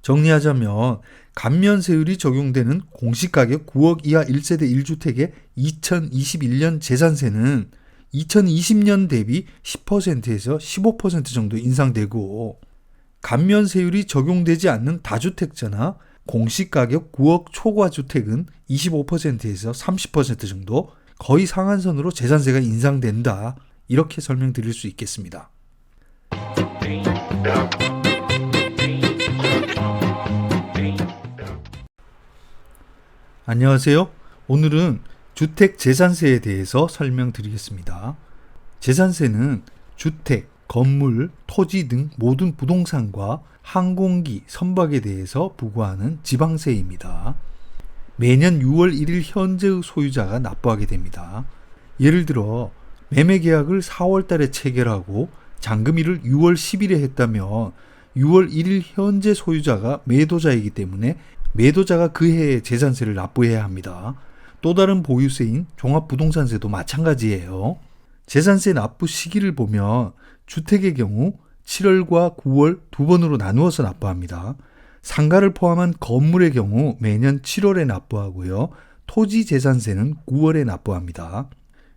정리하자면 감면세율이 적용되는 공시가격 9억 이하 1세대 1주택의 2021년 재산세는 2020년 대비 10%에서 15% 정도 인상되고, 감면세율이 적용되지 않는 다주택자나 공시가격 9억 초과 주택은 25%에서 30% 정도 거의 상한선으로 재산세가 인상된다. 이렇게 설명드릴 수 있겠습니다. 안녕하세요. 오늘은 주택 재산세에 대해서 설명드리겠습니다. 재산세는 주택, 건물, 토지 등 모든 부동산과 항공기, 선박에 대해서 부과하는 지방세입니다. 매년 6월 1일 현재의 소유자가 납부하게 됩니다. 예를 들어 매매 계약을 4월 달에 체결하고 잔금일을 6월 10일에 했다면 6월 1일 현재 소유자가 매도자이기 때문에 매도자가 그 해에 재산세를 납부해야 합니다. 또 다른 보유세인 종합부동산세도 마찬가지예요. 재산세 납부 시기를 보면 주택의 경우 7월과 9월 두 번으로 나누어서 납부합니다. 상가를 포함한 건물의 경우 매년 7월에 납부하고요. 토지 재산세는 9월에 납부합니다.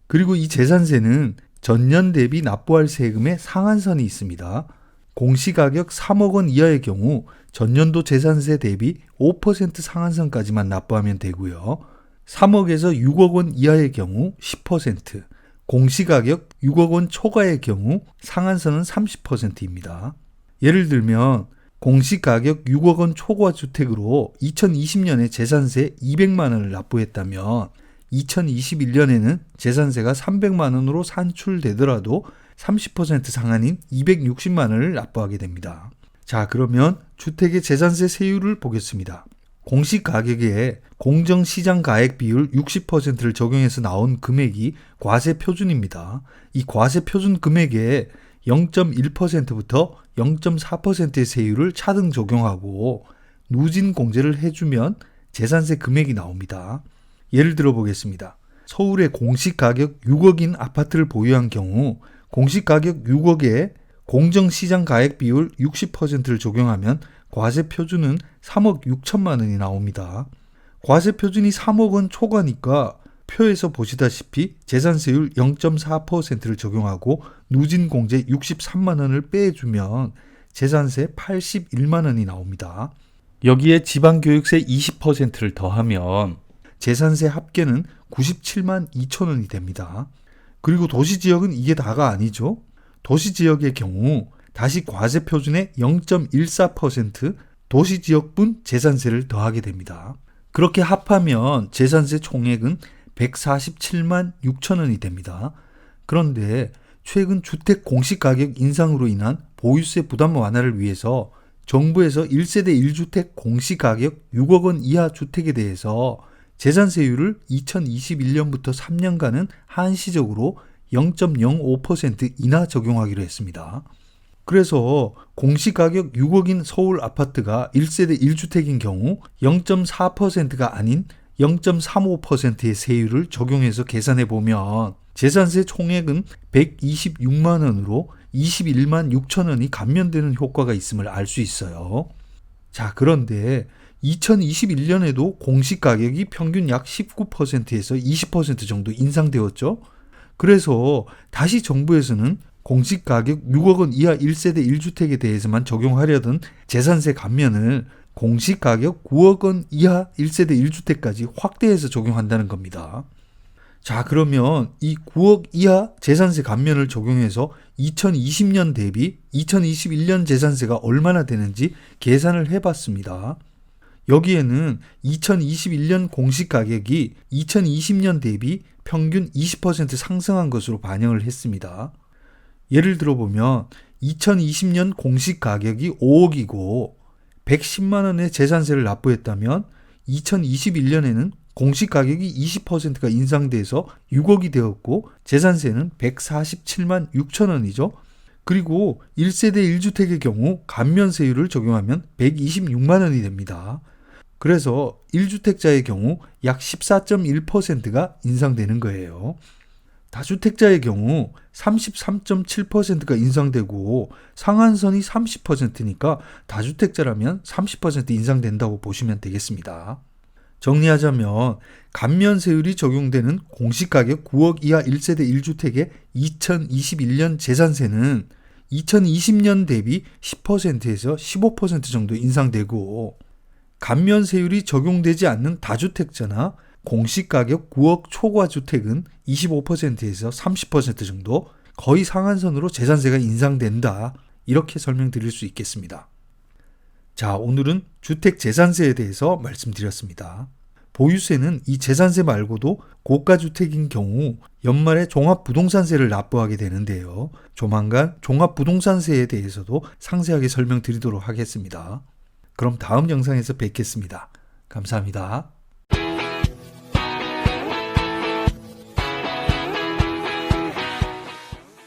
그리고 이 재산세는 전년 대비 납부할 세금의 상한선이 있습니다. 공시가격 3억 원 이하의 경우 전년도 재산세 대비 5% 상한선까지만 납부하면 되고요. 3억에서 6억 원 이하의 경우 10%, 공시가격 6억 원 초과의 경우 상한선은 30%입니다. 예를 들면 공시가격 6억 원 초과 주택으로 2020년에 재산세 200만 원을 납부했다면 2021년에는 재산세가 300만 원으로 산출되더라도 30% 상한인 260만 원을 납부하게 됩니다. 자, 그러면 주택의 재산세 세율을 보겠습니다. 공시가격에 공정시장가액 비율 60%를 적용해서 나온 금액이 과세표준입니다. 이 과세표준 금액에 0.1%부터 0.4%의 세율을 차등 적용하고 누진공제를 해주면 재산세 금액이 나옵니다. 예를 들어 보겠습니다. 서울의 공시가격 6억인 아파트를 보유한 경우 공시가격 6억에 공정시장가액 비율 60%를 적용하면 과세표준은 3억 6천만 원이 나옵니다. 과세표준이 3억 원 초과니까 표에서 보시다시피 재산세율 0.4%를 적용하고 누진공제 63만 원을 빼주면 재산세 81만 원이 나옵니다. 여기에 지방교육세 20%를 더하면 재산세 합계는 97만 2천 원이 됩니다. 그리고 도시지역은 이게 다가 아니죠. 도시지역의 경우 다시 과세표준의 0.14% 도시지역분 재산세를 더하게 됩니다. 그렇게 합하면 재산세 총액은 147만 6천 원이 됩니다. 그런데 최근 주택 공시가격 인상으로 인한 보유세 부담 완화를 위해서 정부에서 1세대 1주택 공시가격 6억 원 이하 주택에 대해서 재산세율을 2021년부터 3년간은 한시적으로 0.05% 인하 적용하기로 했습니다. 그래서 공시가격 6억인 서울 아파트가 1세대 1주택인 경우 0.4%가 아닌 0.35%의 세율을 적용해서 계산해 보면 재산세 총액은 126만 원으로 21만 6천 원이 감면되는 효과가 있음을 알 수 있어요. 자, 그런데 2021년에도 공시가격이 평균 약 19%에서 20% 정도 인상되었죠. 그래서 다시 정부에서는 공시가격 6억 원 이하 1세대 1주택에 대해서만 적용하려던 재산세 감면을 공시가격 9억 원 이하 1세대 1주택까지 확대해서 적용한다는 겁니다. 자, 그러면 이 9억 이하 재산세 감면을 적용해서 2020년 대비 2021년 재산세가 얼마나 되는지 계산을 해봤습니다. 여기에는 2021년 공시가격이 2020년 대비 평균 20% 상승한 것으로 반영을 했습니다. 예를 들어보면 2020년 공시가격이 5억이고 110만 원의 재산세를 납부했다면 2021년에는 공시가격이 20%가 인상돼서 6억이 되었고 재산세는 147만 6천 원이죠. 그리고 1세대 1주택의 경우 감면세율을 적용하면 126만 원이 됩니다. 그래서 1주택자의 경우 약 14.1%가 인상되는 거예요. 다주택자의 경우 33.7%가 인상되고 상한선이 30%니까 다주택자라면 30% 인상된다고 보시면 되겠습니다. 정리하자면 감면세율이 적용되는 공시가격 9억 이하 1세대 1주택의 2021년 재산세는 2020년 대비 10%에서 15% 정도 인상되고, 감면세율이 적용되지 않는 다주택자나 공시가격 9억 초과 주택은 25%에서 30% 정도 거의 상한선으로 재산세가 인상된다, 이렇게 설명드릴 수 있겠습니다. 자, 오늘은 주택 재산세에 대해서 말씀드렸습니다. 보유세는 이 재산세 말고도 고가주택인 경우 연말에 종합부동산세를 납부하게 되는데요. 조만간 종합부동산세에 대해서도 상세하게 설명드리도록 하겠습니다. 그럼 다음 영상에서 뵙겠습니다. 감사합니다.